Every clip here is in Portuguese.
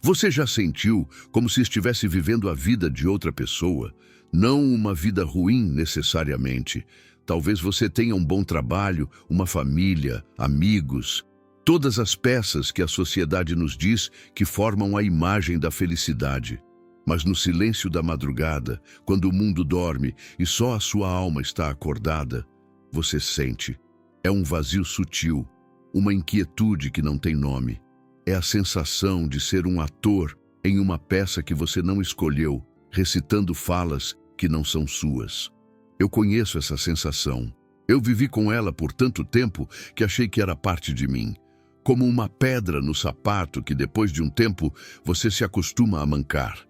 Você já sentiu como se estivesse vivendo a vida de outra pessoa? Não uma vida ruim necessariamente. Talvez você tenha um bom trabalho, uma família, amigos, todas as peças que a sociedade nos diz que formam a imagem da felicidade. Mas no silêncio da madrugada, quando o mundo dorme e só a sua alma está acordada, você sente. É um vazio sutil, uma inquietude que não tem nome. É a sensação de ser um ator em uma peça que você não escolheu, recitando falas que não são suas. Eu conheço essa sensação. Eu vivi com ela por tanto tempo que achei que era parte de mim. Como uma pedra no sapato que depois de um tempo você se acostuma a mancar.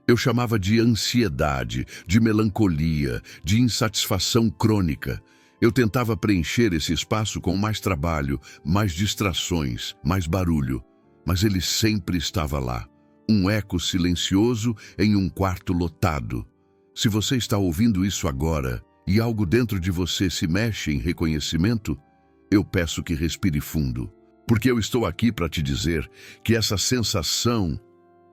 Eu chamava de ansiedade, de melancolia, de insatisfação crônica. Eu tentava preencher esse espaço com mais trabalho, mais distrações, mais barulho. Mas ele sempre estava lá, um eco silencioso em um quarto lotado. Se você está ouvindo isso agora e algo dentro de você se mexe em reconhecimento, eu peço que respire fundo, porque eu estou aqui para te dizer que essa sensação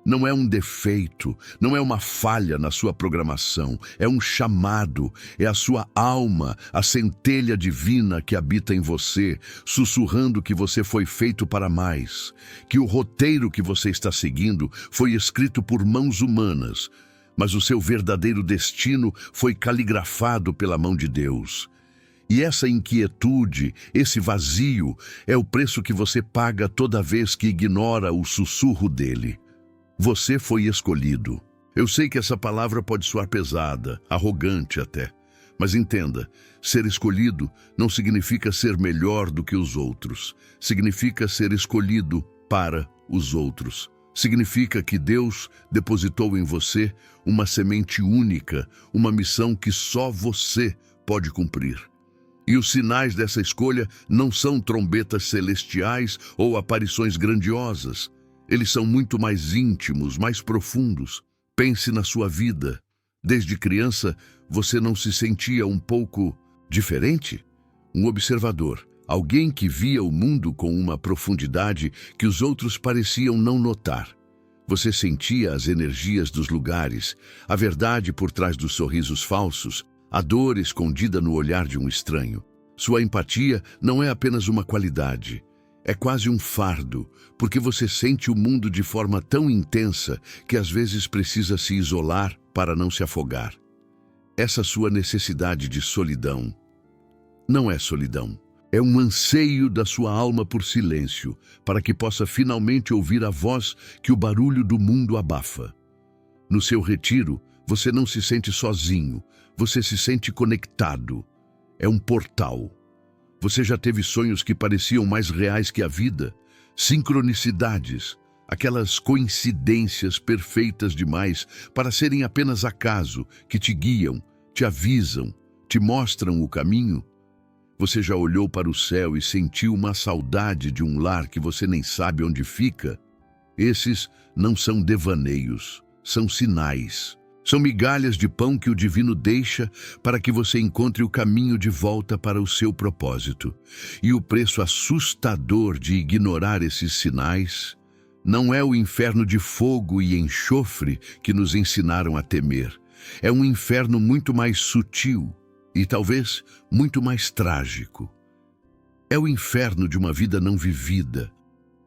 não é um defeito, não é uma falha na sua programação, é um chamado, é a sua alma, a centelha divina que habita em você, sussurrando que você foi feito para mais, que o roteiro que você está seguindo foi escrito por mãos humanas, mas o seu verdadeiro destino foi caligrafado pela mão de Deus. E essa inquietude, esse vazio, é o preço que você paga toda vez que ignora o sussurro dele. Você foi escolhido. Eu sei que essa palavra pode soar pesada, arrogante até. Mas entenda, ser escolhido não significa ser melhor do que os outros. Significa ser escolhido para os outros. Significa que Deus depositou em você uma semente única, uma missão que só você pode cumprir. E os sinais dessa escolha não são trombetas celestiais ou aparições grandiosas. Eles são muito mais íntimos, mais profundos. Pense na sua vida. Desde criança, você não se sentia um pouco diferente? Um observador, alguém que via o mundo com uma profundidade que os outros pareciam não notar. Você sentia as energias dos lugares, a verdade por trás dos sorrisos falsos, a dor escondida no olhar de um estranho. Sua empatia não é apenas uma qualidade. É quase um fardo, porque você sente o mundo de forma tão intensa que às vezes precisa se isolar para não se afogar. Essa sua necessidade de solidão não é solidão. É um anseio da sua alma por silêncio, para que possa finalmente ouvir a voz que o barulho do mundo abafa. No seu retiro, você não se sente sozinho, você se sente conectado. É um portal. Você já teve sonhos que pareciam mais reais que a vida? Sincronicidades, aquelas coincidências perfeitas demais para serem apenas acaso, que te guiam, te avisam, te mostram o caminho? Você já olhou para o céu e sentiu uma saudade de um lar que você nem sabe onde fica? Esses não são devaneios, são sinais. São migalhas de pão que o divino deixa para que você encontre o caminho de volta para o seu propósito. E o preço assustador de ignorar esses sinais não é o inferno de fogo e enxofre que nos ensinaram a temer. É um inferno muito mais sutil e talvez muito mais trágico. É o inferno de uma vida não vivida.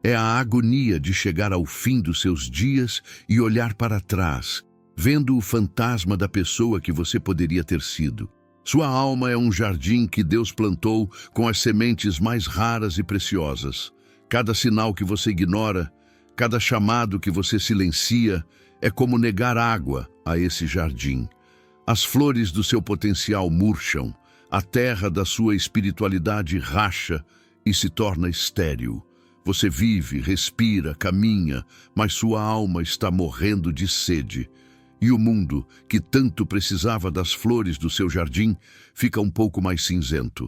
É a agonia de chegar ao fim dos seus dias e olhar para trás, vendo o fantasma da pessoa que você poderia ter sido. Sua alma é um jardim que Deus plantou com as sementes mais raras e preciosas. Cada sinal que você ignora, cada chamado que você silencia, é como negar água a esse jardim. As flores do seu potencial murcham, a terra da sua espiritualidade racha e se torna estéril. Você vive, respira, caminha, mas sua alma está morrendo de sede. E o mundo, que tanto precisava das flores do seu jardim, fica um pouco mais cinzento.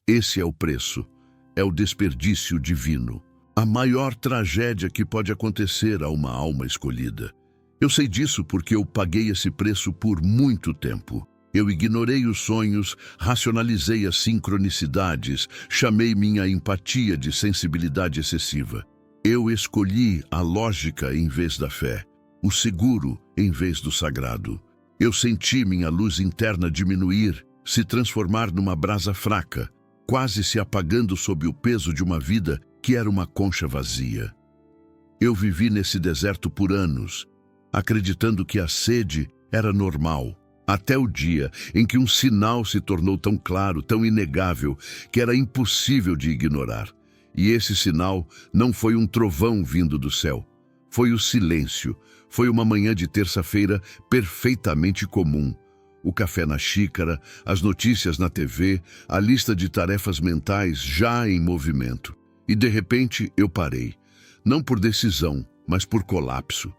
Esse é o preço, é o desperdício divino. A maior tragédia que pode acontecer a uma alma escolhida. Eu sei disso porque eu paguei esse preço por muito tempo. Eu ignorei os sonhos, racionalizei as sincronicidades, chamei minha empatia de sensibilidade excessiva. Eu escolhi a lógica em vez da fé, o seguro em vez do sagrado. Eu senti minha luz interna diminuir, se transformar numa brasa fraca, quase se apagando sob o peso de uma vida que era uma concha vazia. Eu vivi nesse deserto por anos, acreditando que a sede era normal, até o dia em que um sinal se tornou tão claro, tão inegável, que era impossível de ignorar. E esse sinal não foi um trovão vindo do céu, foi o silêncio, foi uma manhã de terça-feira perfeitamente comum. O café na xícara, as notícias na TV, a lista de tarefas mentais já em movimento. E de repente eu parei, não por decisão, mas por colapso.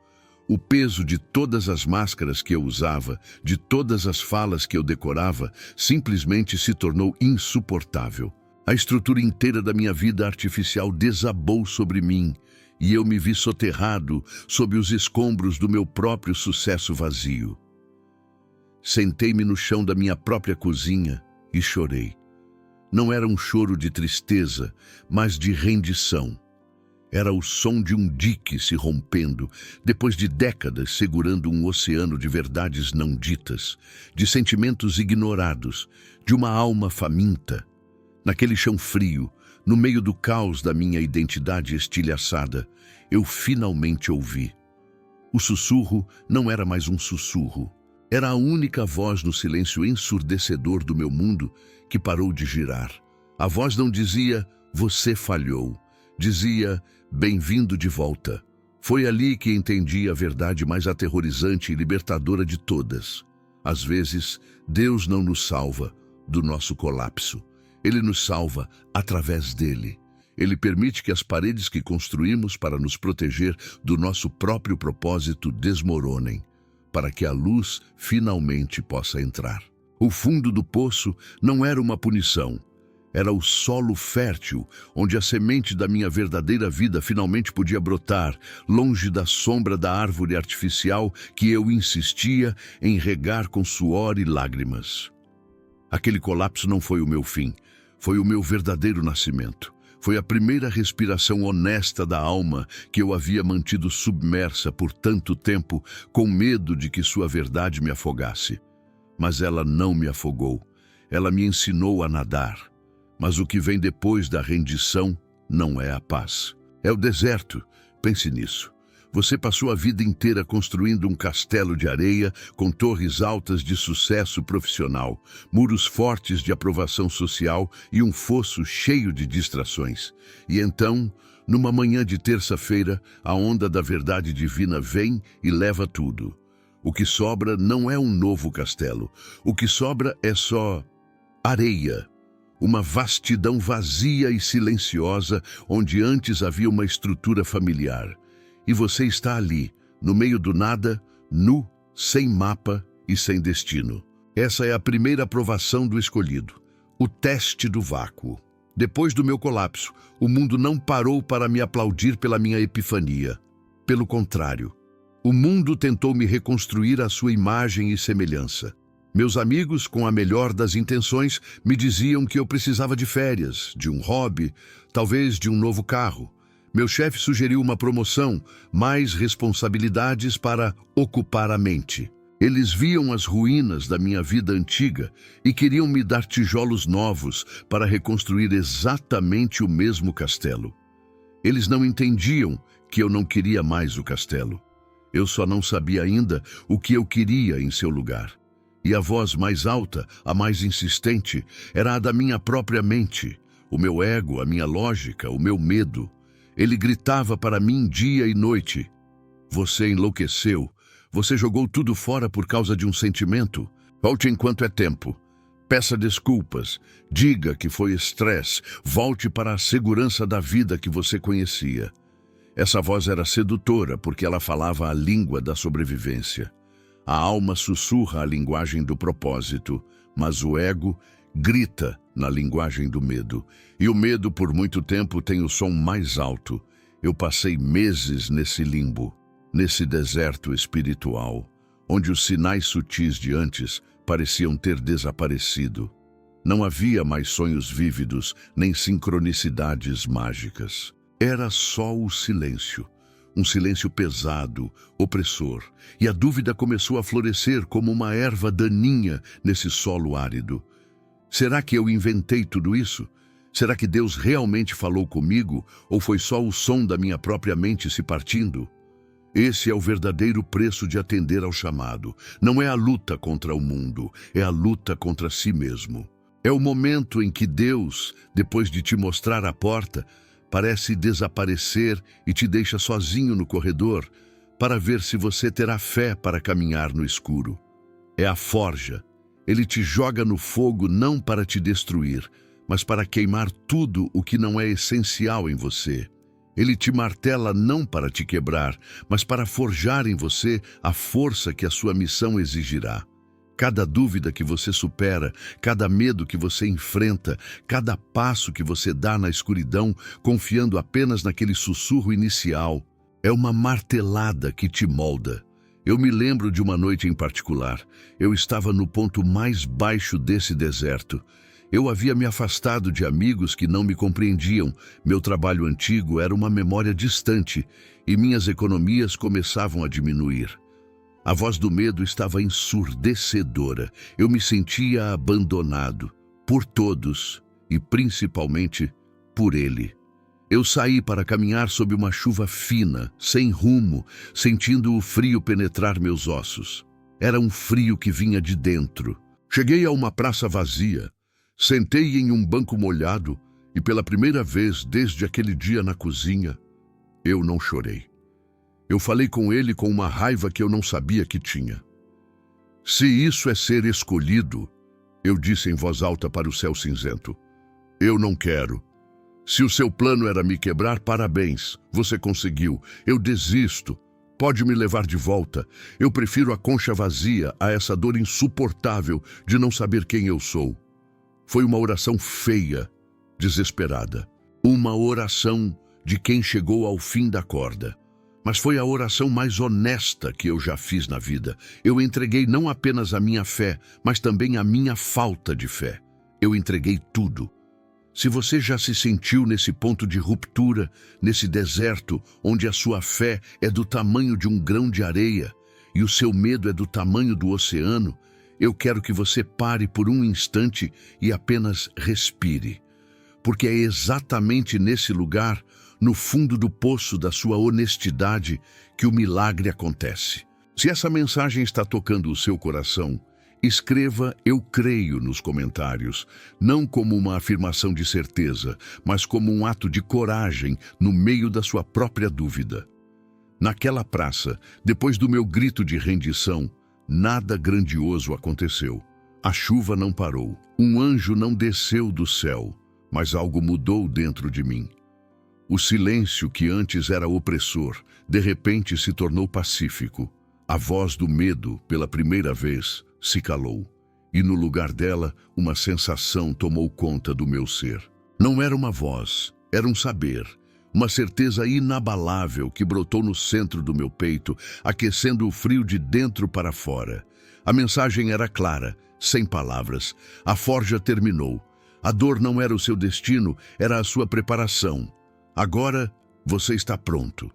O peso de todas as máscaras que eu usava, de todas as falas que eu decorava, simplesmente se tornou insuportável. A estrutura inteira da minha vida artificial desabou sobre mim, e eu me vi soterrado sob os escombros do meu próprio sucesso vazio. Sentei-me no chão da minha própria cozinha e chorei. Não era um choro de tristeza, mas de rendição. Era o som de um dique se rompendo, depois de décadas segurando um oceano de verdades não ditas, de sentimentos ignorados, de uma alma faminta. Naquele chão frio, no meio do caos da minha identidade estilhaçada, eu finalmente ouvi. O sussurro não era mais um sussurro. Era a única voz no silêncio ensurdecedor do meu mundo que parou de girar. A voz não dizia, você falhou. Dizia, bem-vindo de volta. Foi ali que entendi a verdade mais aterrorizante e libertadora de todas. Às vezes, Deus não nos salva do nosso colapso. Ele nos salva através dele. Ele permite que as paredes que construímos para nos proteger do nosso próprio propósito desmoronem, para que a luz finalmente possa entrar. O fundo do poço não era uma punição. Era o solo fértil, onde a semente da minha verdadeira vida finalmente podia brotar, longe da sombra da árvore artificial que eu insistia em regar com suor e lágrimas. Aquele colapso não foi o meu fim, foi o meu verdadeiro nascimento. Foi a primeira respiração honesta da alma que eu havia mantido submersa por tanto tempo, com medo de que sua verdade me afogasse. Mas ela não me afogou, ela me ensinou a nadar. Mas o que vem depois da rendição não é a paz. É o deserto. Pense nisso. Você passou a vida inteira construindo um castelo de areia com torres altas de sucesso profissional, muros fortes de aprovação social e um fosso cheio de distrações. E então, numa manhã de terça-feira, a onda da verdade divina vem e leva tudo. O que sobra não é um novo castelo. O que sobra é só areia. Uma vastidão vazia e silenciosa, onde antes havia uma estrutura familiar. E você está ali, no meio do nada, nu, sem mapa e sem destino. Essa é a primeira provação do escolhido, o teste do vácuo. Depois do meu colapso, o mundo não parou para me aplaudir pela minha epifania. Pelo contrário, o mundo tentou me reconstruir à sua imagem e semelhança. Meus amigos, com a melhor das intenções, me diziam que eu precisava de férias, de um hobby, talvez de um novo carro. Meu chefe sugeriu uma promoção, mais responsabilidades para ocupar a mente. Eles viam as ruínas da minha vida antiga e queriam me dar tijolos novos para reconstruir exatamente o mesmo castelo. Eles não entendiam que eu não queria mais o castelo. Eu só não sabia ainda o que eu queria em seu lugar. E a voz mais alta, a mais insistente, era a da minha própria mente, o meu ego, a minha lógica, o meu medo. Ele gritava para mim dia e noite. Você enlouqueceu. Você jogou tudo fora por causa de um sentimento. Volte enquanto é tempo. Peça desculpas. Diga que foi estresse. Volte para a segurança da vida que você conhecia. Essa voz era sedutora porque ela falava a língua da sobrevivência. A alma sussurra a linguagem do propósito, mas o ego grita na linguagem do medo. E o medo, por muito tempo, tem o som mais alto. Eu passei meses nesse limbo, nesse deserto espiritual, onde os sinais sutis de antes pareciam ter desaparecido. Não havia mais sonhos vívidos, nem sincronicidades mágicas. Era só o silêncio. Um silêncio pesado, opressor, e a dúvida começou a florescer como uma erva daninha nesse solo árido. Será que eu inventei tudo isso? Será que Deus realmente falou comigo, ou foi só o som da minha própria mente se partindo? Esse é o verdadeiro preço de atender ao chamado. Não é a luta contra o mundo, é a luta contra si mesmo. É o momento em que Deus, depois de te mostrar a porta, parece desaparecer e te deixa sozinho no corredor para ver se você terá fé para caminhar no escuro. É a forja. Ele te joga no fogo não para te destruir, mas para queimar tudo o que não é essencial em você. Ele te martela não para te quebrar, mas para forjar em você a força que a sua missão exigirá. Cada dúvida que você supera, cada medo que você enfrenta, cada passo que você dá na escuridão, confiando apenas naquele sussurro inicial, é uma martelada que te molda. Eu me lembro de uma noite em particular. Eu estava no ponto mais baixo desse deserto. Eu havia me afastado de amigos que não me compreendiam. Meu trabalho antigo era uma memória distante e minhas economias começavam a diminuir. A voz do medo estava ensurdecedora. Eu me sentia abandonado por todos e principalmente por ele. Eu saí para caminhar sob uma chuva fina, sem rumo, sentindo o frio penetrar meus ossos. Era um frio que vinha de dentro. Cheguei a uma praça vazia, sentei em um banco molhado e pela primeira vez desde aquele dia na cozinha, eu não chorei. Eu falei com ele com uma raiva que eu não sabia que tinha. Se isso é ser escolhido, eu disse em voz alta para o céu cinzento, eu não quero. Se o seu plano era me quebrar, parabéns, você conseguiu. Eu desisto. Pode me levar de volta. Eu prefiro a concha vazia a essa dor insuportável de não saber quem eu sou. Foi uma oração feia, desesperada. Uma oração de quem chegou ao fim da corda. Mas foi a oração mais honesta que eu já fiz na vida. Eu entreguei não apenas a minha fé, mas também a minha falta de fé. Eu entreguei tudo. Se você já se sentiu nesse ponto de ruptura, nesse deserto, onde a sua fé é do tamanho de um grão de areia e o seu medo é do tamanho do oceano, eu quero que você pare por um instante e apenas respire. Porque é exatamente nesse lugar, no fundo do poço da sua honestidade, que o milagre acontece. Se essa mensagem está tocando o seu coração, escreva "Eu creio" nos comentários, não como uma afirmação de certeza, mas como um ato de coragem no meio da sua própria dúvida. Naquela praça, depois do meu grito de rendição, nada grandioso aconteceu. A chuva não parou, um anjo não desceu do céu, mas algo mudou dentro de mim. O silêncio que antes era opressor, de repente se tornou pacífico. A voz do medo, pela primeira vez, se calou, e no lugar dela, uma sensação tomou conta do meu ser. Não era uma voz, era um saber, uma certeza inabalável que brotou no centro do meu peito, aquecendo o frio de dentro para fora. A mensagem era clara, sem palavras. A forja terminou. A dor não era o seu destino, era a sua preparação. Agora você está pronto.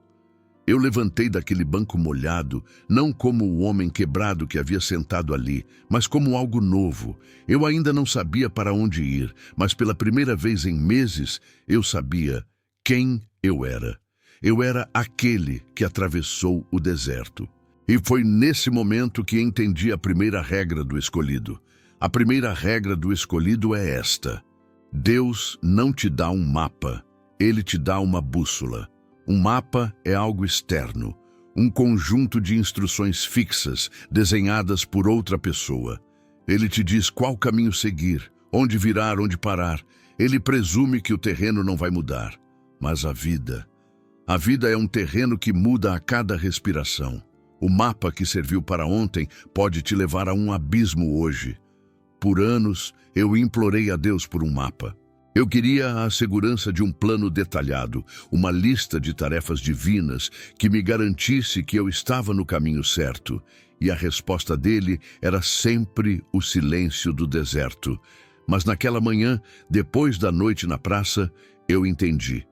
Eu levantei daquele banco molhado, não como o homem quebrado que havia sentado ali, mas como algo novo. Eu ainda não sabia para onde ir, mas pela primeira vez em meses, eu sabia quem eu era. Eu era aquele que atravessou o deserto. E foi nesse momento que entendi a primeira regra do escolhido. A primeira regra do escolhido é esta: Deus não te dá um mapa, Ele te dá uma bússola. Um mapa é algo externo, um conjunto de instruções fixas, desenhadas por outra pessoa. Ele te diz qual caminho seguir, onde virar, onde parar. Ele presume que o terreno não vai mudar. Mas a vida é um terreno que muda a cada respiração. O mapa que serviu para ontem pode te levar a um abismo hoje. Por anos, eu implorei a Deus por um mapa. Eu queria a segurança de um plano detalhado, uma lista de tarefas divinas que me garantisse que eu estava no caminho certo. E a resposta dele era sempre o silêncio do deserto. Mas naquela manhã, depois da noite na praça, eu entendi.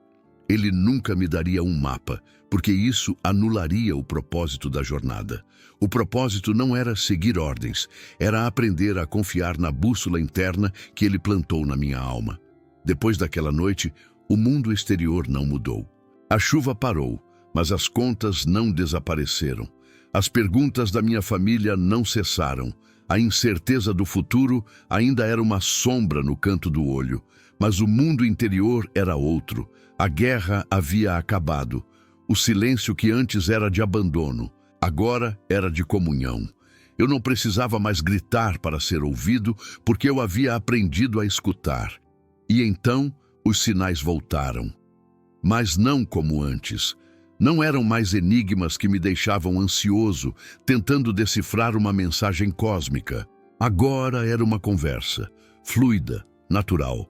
Ele nunca me daria um mapa, porque isso anularia o propósito da jornada. O propósito não era seguir ordens, era aprender a confiar na bússola interna que ele plantou na minha alma. Depois daquela noite, o mundo exterior não mudou. A chuva parou, mas as contas não desapareceram. As perguntas da minha família não cessaram. A incerteza do futuro ainda era uma sombra no canto do olho, mas o mundo interior era outro. A guerra havia acabado. O silêncio que antes era de abandono, agora era de comunhão. Eu não precisava mais gritar para ser ouvido, porque eu havia aprendido a escutar. E então os sinais voltaram. Mas não como antes. Não eram mais enigmas que me deixavam ansioso, tentando decifrar uma mensagem cósmica. Agora era uma conversa, fluida, natural.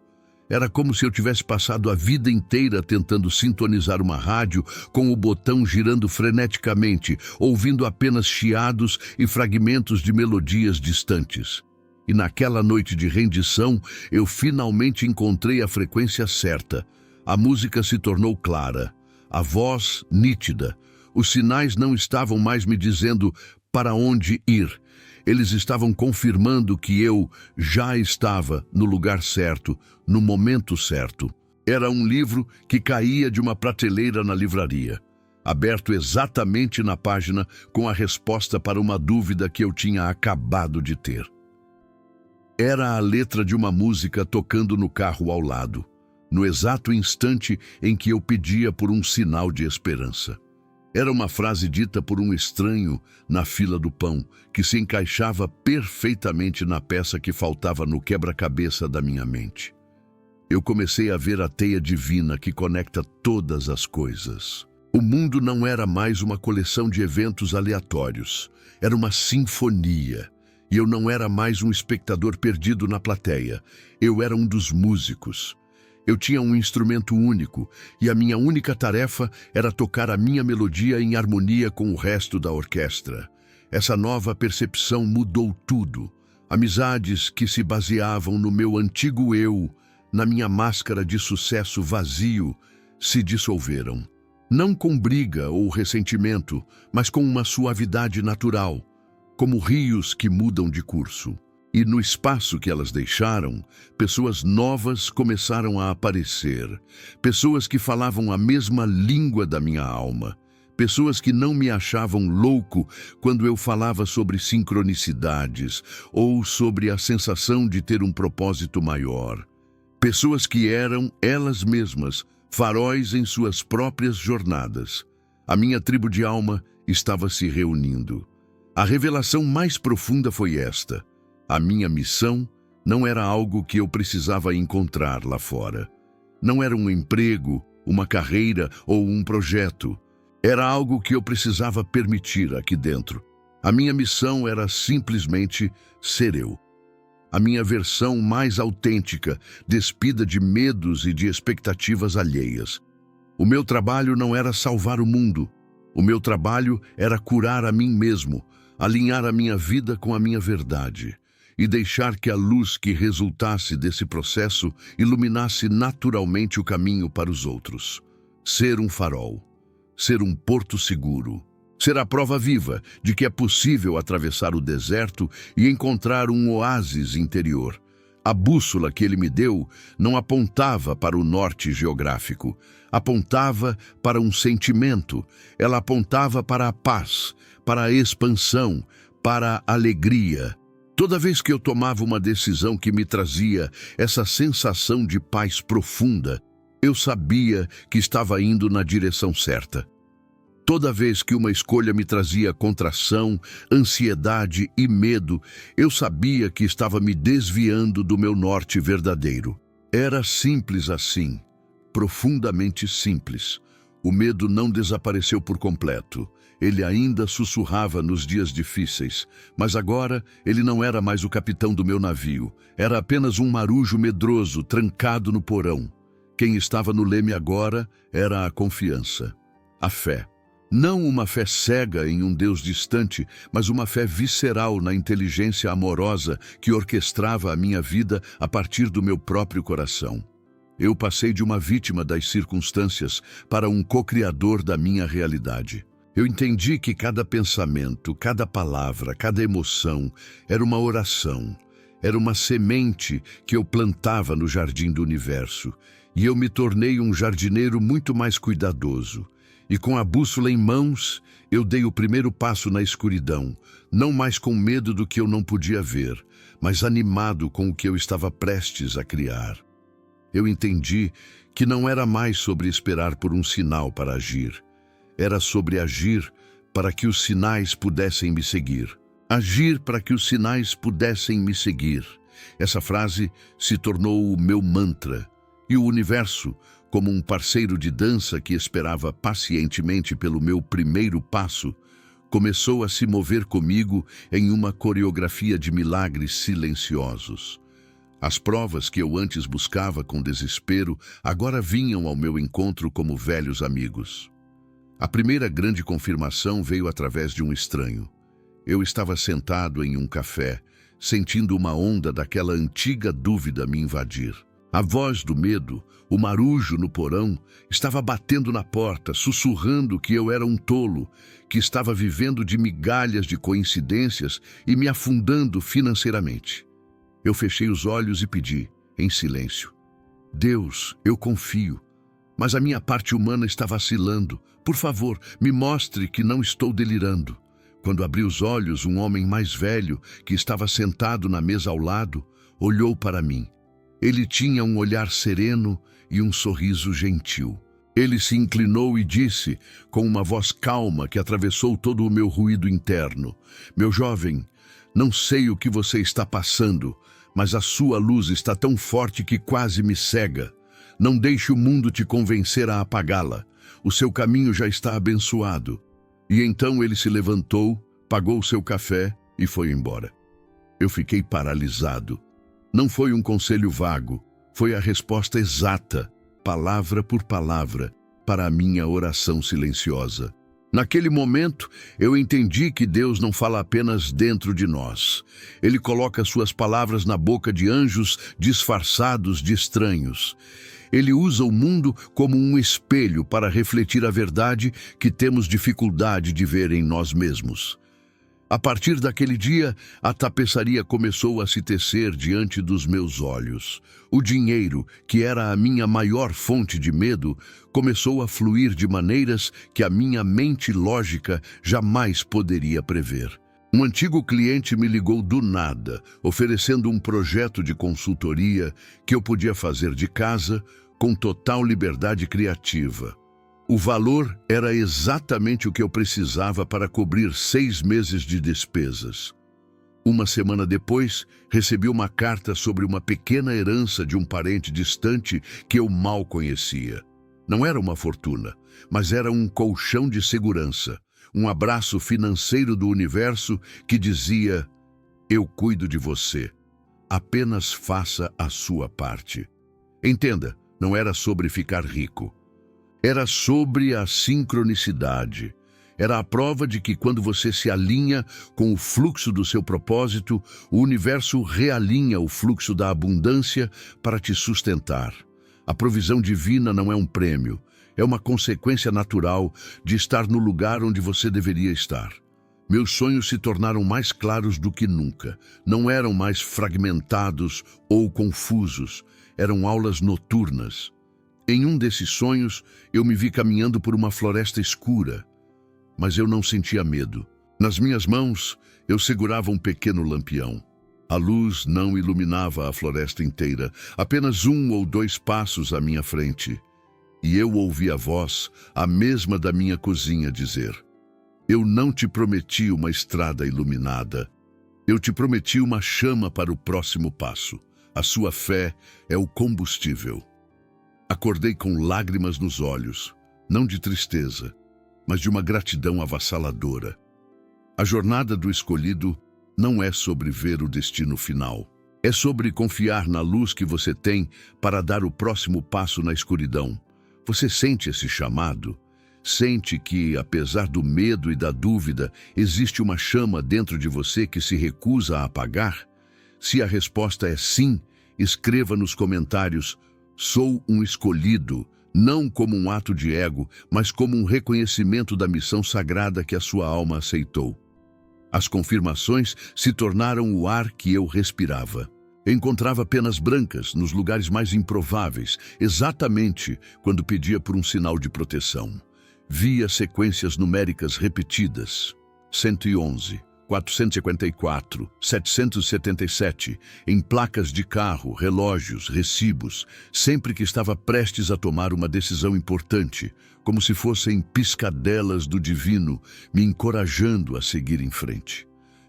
Era como se eu tivesse passado a vida inteira tentando sintonizar uma rádio com o botão girando freneticamente, ouvindo apenas chiados e fragmentos de melodias distantes. E naquela noite de rendição, eu finalmente encontrei a frequência certa. A música se tornou clara. A voz nítida. Os sinais não estavam mais me dizendo para onde ir. Eles estavam confirmando que eu já estava no lugar certo, no momento certo. Era um livro que caía de uma prateleira na livraria, aberto exatamente na página com a resposta para uma dúvida que eu tinha acabado de ter. Era a letra de uma música tocando no carro ao lado, no exato instante em que eu pedia por um sinal de esperança. Era uma frase dita por um estranho na fila do pão, que se encaixava perfeitamente na peça que faltava no quebra-cabeça da minha mente. Eu comecei a ver a teia divina que conecta todas as coisas. O mundo não era mais uma coleção de eventos aleatórios, era uma sinfonia. E eu não era mais um espectador perdido na plateia, eu era um dos músicos. Eu tinha um instrumento único, e a minha única tarefa era tocar a minha melodia em harmonia com o resto da orquestra. Essa nova percepção mudou tudo. Amizades que se baseavam no meu antigo eu, na minha máscara de sucesso vazio, se dissolveram. Não com briga ou ressentimento, mas com uma suavidade natural, como rios que mudam de curso. E no espaço que elas deixaram, pessoas novas começaram a aparecer. Pessoas que falavam a mesma língua da minha alma. Pessoas que não me achavam louco quando eu falava sobre sincronicidades ou sobre a sensação de ter um propósito maior. Pessoas que eram, elas mesmas, faróis em suas próprias jornadas. A minha tribo de alma estava se reunindo. A revelação mais profunda foi esta. A minha missão não era algo que eu precisava encontrar lá fora. Não era um emprego, uma carreira ou um projeto. Era algo que eu precisava permitir aqui dentro. A minha missão era simplesmente ser eu. A minha versão mais autêntica, despida de medos e de expectativas alheias. O meu trabalho não era salvar o mundo. O meu trabalho era curar a mim mesmo, alinhar a minha vida com a minha verdade. E deixar que a luz que resultasse desse processo iluminasse naturalmente o caminho para os outros. Ser um farol, ser um porto seguro, ser a prova viva de que é possível atravessar o deserto e encontrar um oásis interior. A bússola que ele me deu não apontava para o norte geográfico, apontava para um sentimento, ela apontava para a paz, para a expansão, para a alegria. Toda vez que eu tomava uma decisão que me trazia essa sensação de paz profunda, eu sabia que estava indo na direção certa. Toda vez que uma escolha me trazia contração, ansiedade e medo, eu sabia que estava me desviando do meu norte verdadeiro. Era simples assim, profundamente simples. O medo não desapareceu por completo. Ele ainda sussurrava nos dias difíceis, mas agora ele não era mais o capitão do meu navio. Era apenas um marujo medroso, trancado no porão. Quem estava no leme agora era a confiança, a fé. Não uma fé cega em um Deus distante, mas uma fé visceral na inteligência amorosa que orquestrava a minha vida a partir do meu próprio coração. Eu passei de uma vítima das circunstâncias para um co-criador da minha realidade. Eu entendi que cada pensamento, cada palavra, cada emoção era uma oração, era uma semente que eu plantava no jardim do universo, e eu me tornei um jardineiro muito mais cuidadoso. E com a bússola em mãos, eu dei o primeiro passo na escuridão, não mais com medo do que eu não podia ver, mas animado com o que eu estava prestes a criar. Eu entendi que não era mais sobre esperar por um sinal para agir. Era sobre agir para que os sinais pudessem me seguir. Agir para que os sinais pudessem me seguir. Essa frase se tornou o meu mantra. E o universo, como um parceiro de dança que esperava pacientemente pelo meu primeiro passo, começou a se mover comigo em uma coreografia de milagres silenciosos. As provas que eu antes buscava com desespero agora vinham ao meu encontro como velhos amigos. A primeira grande confirmação veio através de um estranho. Eu estava sentado em um café, sentindo uma onda daquela antiga dúvida me invadir. A voz do medo, o marujo no porão, estava batendo na porta, sussurrando que eu era um tolo, que estava vivendo de migalhas de coincidências e me afundando financeiramente. Eu fechei os olhos e pedi, em silêncio: Deus, eu confio, mas a minha parte humana está vacilando. Por favor, me mostre que não estou delirando. Quando abri os olhos, um homem mais velho, que estava sentado na mesa ao lado, olhou para mim. Ele tinha um olhar sereno e um sorriso gentil. Ele se inclinou e disse, com uma voz calma que atravessou todo o meu ruído interno: Meu jovem, não sei o que você está passando, mas a sua luz está tão forte que quase me cega. Não deixe o mundo te convencer a apagá-la. O seu caminho já está abençoado. E então ele se levantou, pagou o seu café e foi embora. Eu fiquei paralisado. Não foi um conselho vago, foi a resposta exata, palavra por palavra, para a minha oração silenciosa. Naquele momento, eu entendi que Deus não fala apenas dentro de nós. Ele coloca suas palavras na boca de anjos disfarçados de estranhos. Ele usa o mundo como um espelho para refletir a verdade que temos dificuldade de ver em nós mesmos. A partir daquele dia, a tapeçaria começou a se tecer diante dos meus olhos. O dinheiro, que era a minha maior fonte de medo, começou a fluir de maneiras que a minha mente lógica jamais poderia prever. Um antigo cliente me ligou do nada, oferecendo um projeto de consultoria que eu podia fazer de casa, com total liberdade criativa. O valor era exatamente o que eu precisava para cobrir 6 meses de despesas. Uma semana depois, recebi uma carta sobre uma pequena herança de um parente distante que eu mal conhecia. Não era uma fortuna, mas era um colchão de segurança, um abraço financeiro do universo que dizia: eu cuido de você, apenas faça a sua parte. Entenda, não era sobre ficar rico. Era sobre a sincronicidade. Era a prova de que quando você se alinha com o fluxo do seu propósito, o universo realinha o fluxo da abundância para te sustentar. A provisão divina não é um prêmio, é uma consequência natural de estar no lugar onde você deveria estar. Meus sonhos se tornaram mais claros do que nunca. Não eram mais fragmentados ou confusos, eram aulas noturnas. Em um desses sonhos, eu me vi caminhando por uma floresta escura, mas eu não sentia medo. Nas minhas mãos, eu segurava um pequeno lampião. A luz não iluminava a floresta inteira, apenas 1 ou 2 passos à minha frente. E eu ouvi a voz, a mesma da minha cozinha, dizer: eu não te prometi uma estrada iluminada. Eu te prometi uma chama para o próximo passo. A sua fé é o combustível. Acordei com lágrimas nos olhos, não de tristeza, mas de uma gratidão avassaladora. A jornada do escolhido não é sobre ver o destino final. É sobre confiar na luz que você tem para dar o próximo passo na escuridão. Você sente esse chamado? Sente que, apesar do medo e da dúvida, existe uma chama dentro de você que se recusa a apagar? Se a resposta é sim, escreva nos comentários: Sou um escolhido, não como um ato de ego, mas como um reconhecimento da missão sagrada que a sua alma aceitou. As confirmações se tornaram o ar que eu respirava. Encontrava penas brancas nos lugares mais improváveis, exatamente quando pedia por um sinal de proteção. Via sequências numéricas repetidas: 111, 454, 777, em placas de carro, relógios, recibos, sempre que estava prestes a tomar uma decisão importante, como se fossem piscadelas do divino, me encorajando a seguir em frente.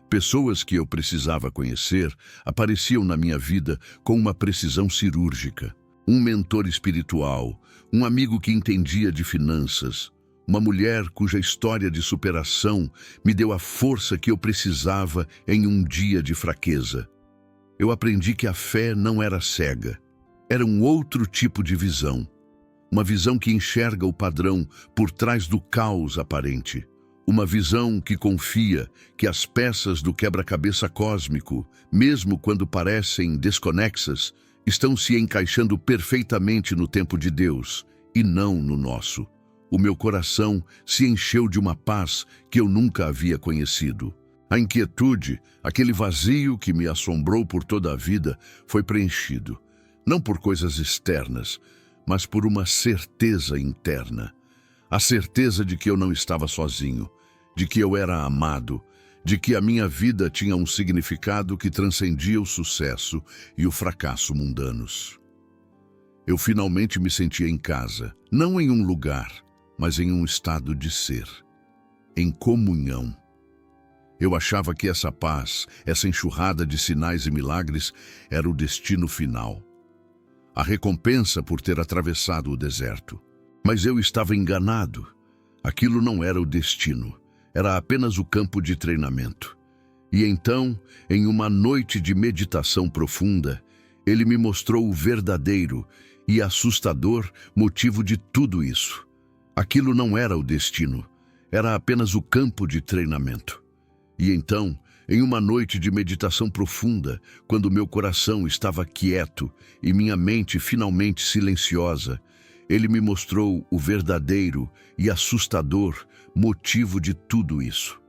Pessoas que eu precisava conhecer apareciam na minha vida com uma precisão cirúrgica. Um mentor espiritual, um amigo que entendia de finanças, uma mulher cuja história de superação me deu a força que eu precisava em um dia de fraqueza. Eu aprendi que a fé não era cega. Era um outro tipo de visão. Uma visão que enxerga o padrão por trás do caos aparente. Uma visão que confia que as peças do quebra-cabeça cósmico, mesmo quando parecem desconexas, estão se encaixando perfeitamente no tempo de Deus e não no nosso. O meu coração se encheu de uma paz que eu nunca havia conhecido. A inquietude, aquele vazio que me assombrou por toda a vida, foi preenchido, não por coisas externas, mas por uma certeza interna. A certeza de que eu não estava sozinho, de que eu era amado, de que a minha vida tinha um significado que transcendia o sucesso e o fracasso mundanos. Eu finalmente me sentia em casa, não em um lugar, mas em um estado de ser, em comunhão. Eu achava que essa paz, essa enxurrada de sinais e milagres, era o destino final. A recompensa por ter atravessado o deserto. Mas eu estava enganado. Aquilo não era o destino, era apenas o campo de treinamento. E então, em uma noite de meditação profunda, ele me mostrou o verdadeiro e assustador motivo de tudo isso. Aquilo não era o destino, era apenas o campo de treinamento. E então, em uma noite de meditação profunda, quando meu coração estava quieto e minha mente finalmente silenciosa, ele me mostrou o verdadeiro e assustador motivo de tudo isso.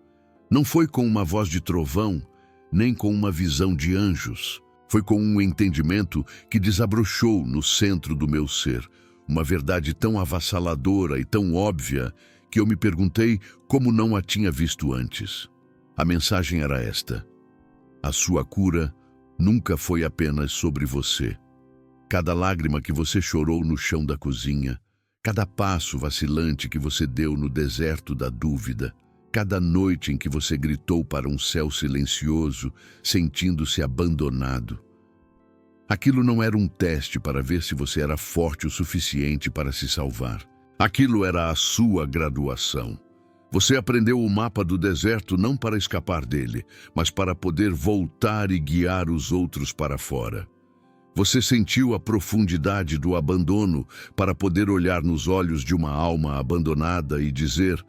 Não foi com uma voz de trovão, nem com uma visão de anjos. Foi com um entendimento que desabrochou no centro do meu ser. Uma verdade tão avassaladora e tão óbvia que eu me perguntei como não a tinha visto antes. A mensagem era esta: a sua cura nunca foi apenas sobre você. Cada lágrima que você chorou no chão da cozinha, cada passo vacilante que você deu no deserto da dúvida, cada noite em que você gritou para um céu silencioso, sentindo-se abandonado. Aquilo não era um teste para ver se você era forte o suficiente para se salvar. Aquilo era a sua graduação. Você aprendeu o mapa do deserto não para escapar dele, mas para poder voltar e guiar os outros para fora. Você sentiu a profundidade do abandono para poder olhar nos olhos de uma alma abandonada e dizer,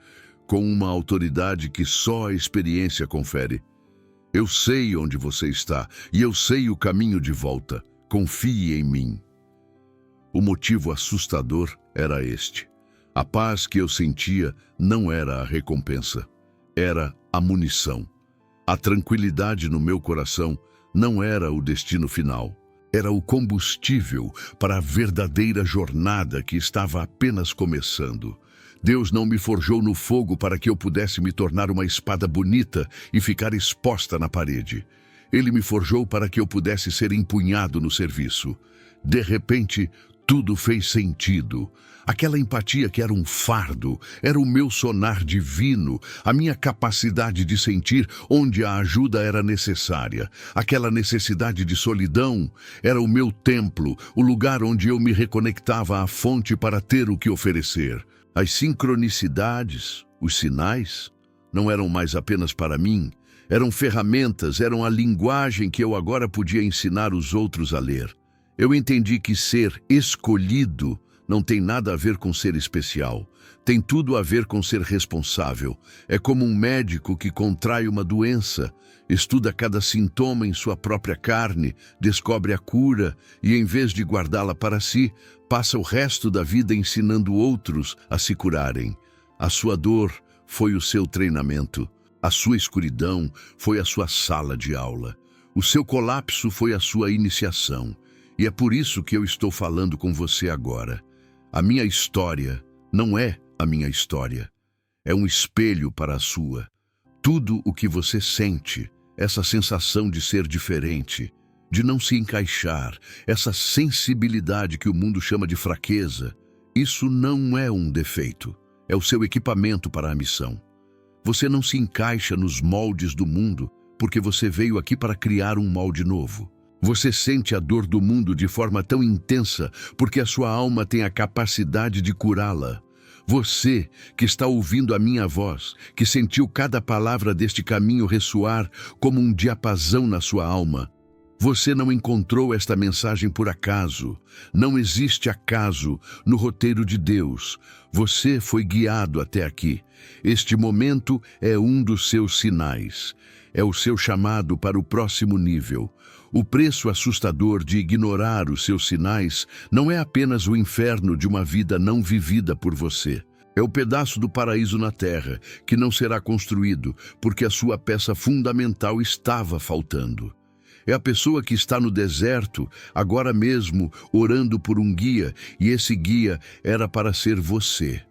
com uma autoridade que só a experiência confere: eu sei onde você está e eu sei o caminho de volta. Confie em mim. O motivo assustador era este. A paz que eu sentia não era a recompensa, era a munição. A tranquilidade no meu coração não era o destino final. Era o combustível para a verdadeira jornada que estava apenas começando. Deus não me forjou no fogo para que eu pudesse me tornar uma espada bonita e ficar exposta na parede. Ele me forjou para que eu pudesse ser empunhado no serviço. De repente, tudo fez sentido. Aquela empatia que era um fardo, era o meu sonar divino, a minha capacidade de sentir onde a ajuda era necessária. Aquela necessidade de solidão era o meu templo, o lugar onde eu me reconectava à fonte para ter o que oferecer. As sincronicidades, os sinais, não eram mais apenas para mim, eram ferramentas, eram a linguagem que eu agora podia ensinar os outros a ler. Eu entendi que ser escolhido não tem nada a ver com ser especial. Tem tudo a ver com ser responsável. É como um médico que contrai uma doença, estuda cada sintoma em sua própria carne, descobre a cura e, em vez de guardá-la para si, passa o resto da vida ensinando outros a se curarem. A sua dor foi o seu treinamento. A sua escuridão foi a sua sala de aula. O seu colapso foi a sua iniciação. E é por isso que eu estou falando com você agora. A minha história não é a minha história. É um espelho para a sua. Tudo o que você sente, essa sensação de ser diferente, de não se encaixar, essa sensibilidade que o mundo chama de fraqueza, isso não é um defeito. É o seu equipamento para a missão. Você não se encaixa nos moldes do mundo porque você veio aqui para criar um molde novo. Você sente a dor do mundo de forma tão intensa porque a sua alma tem a capacidade de curá-la. Você, que está ouvindo a minha voz, que sentiu cada palavra deste caminho ressoar como um diapasão na sua alma, você não encontrou esta mensagem por acaso. Não existe acaso no roteiro de Deus. Você foi guiado até aqui. Este momento é um dos seus sinais. É o seu chamado para o próximo nível. O preço assustador de ignorar os seus sinais não é apenas o inferno de uma vida não vivida por você. É o pedaço do paraíso na terra que não será construído porque a sua peça fundamental estava faltando. É a pessoa que está no deserto, agora mesmo, orando por um guia, e esse guia era para ser você.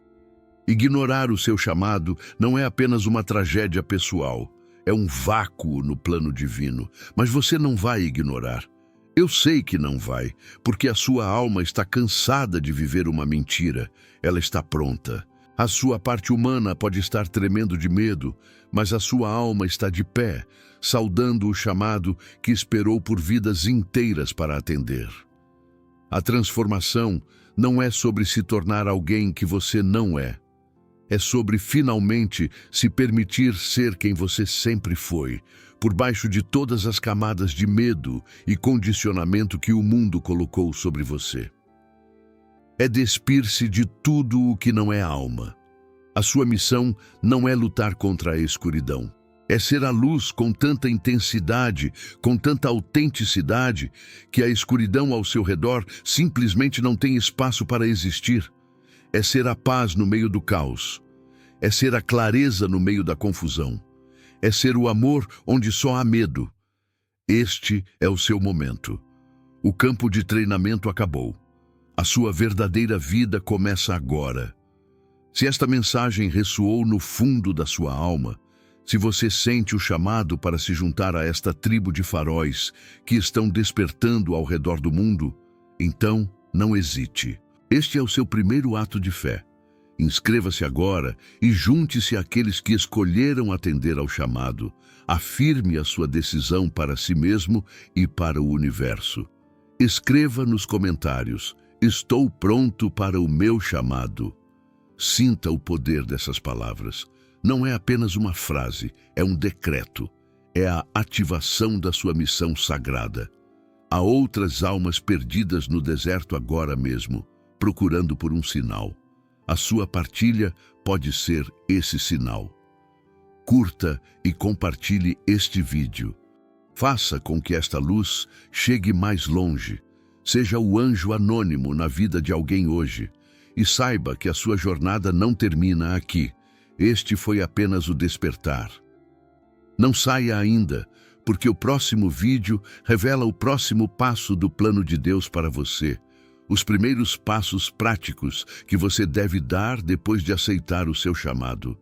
Ignorar o seu chamado não é apenas uma tragédia pessoal. É um vácuo no plano divino, mas você não vai ignorar. Eu sei que não vai, porque a sua alma está cansada de viver uma mentira. Ela está pronta. A sua parte humana pode estar tremendo de medo, mas a sua alma está de pé, saudando o chamado que esperou por vidas inteiras para atender. A transformação não é sobre se tornar alguém que você não é. É sobre finalmente se permitir ser quem você sempre foi, por baixo de todas as camadas de medo e condicionamento que o mundo colocou sobre você. É despir-se de tudo o que não é alma. A sua missão não é lutar contra a escuridão. É ser a luz com tanta intensidade, com tanta autenticidade, que a escuridão ao seu redor simplesmente não tem espaço para existir. É ser a paz no meio do caos. É ser a clareza no meio da confusão. É ser o amor onde só há medo. Este é o seu momento. O campo de treinamento acabou. A sua verdadeira vida começa agora. Se esta mensagem ressoou no fundo da sua alma, se você sente o chamado para se juntar a esta tribo de faróis que estão despertando ao redor do mundo, então não hesite. Este é o seu primeiro ato de fé. Inscreva-se agora e junte-se àqueles que escolheram atender ao chamado. Afirme a sua decisão para si mesmo e para o universo. Escreva nos comentários: estou pronto para o meu chamado. Sinta o poder dessas palavras. Não é apenas uma frase, é um decreto. É a ativação da sua missão sagrada. Há outras almas perdidas no deserto agora mesmo, procurando por um sinal. A sua partilha pode ser esse sinal. Curta e compartilhe este vídeo. Faça com que esta luz chegue mais longe. Seja o anjo anônimo na vida de alguém hoje. E saiba que a sua jornada não termina aqui. Este foi apenas o despertar. Não saia ainda, porque o próximo vídeo revela o próximo passo do plano de Deus para você. Os primeiros passos práticos que você deve dar depois de aceitar o seu chamado.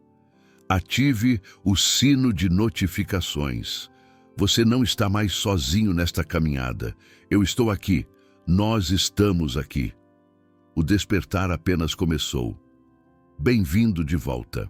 Ative o sino de notificações. Você não está mais sozinho nesta caminhada. Eu estou aqui. Nós estamos aqui. O despertar apenas começou. Bem-vindo de volta.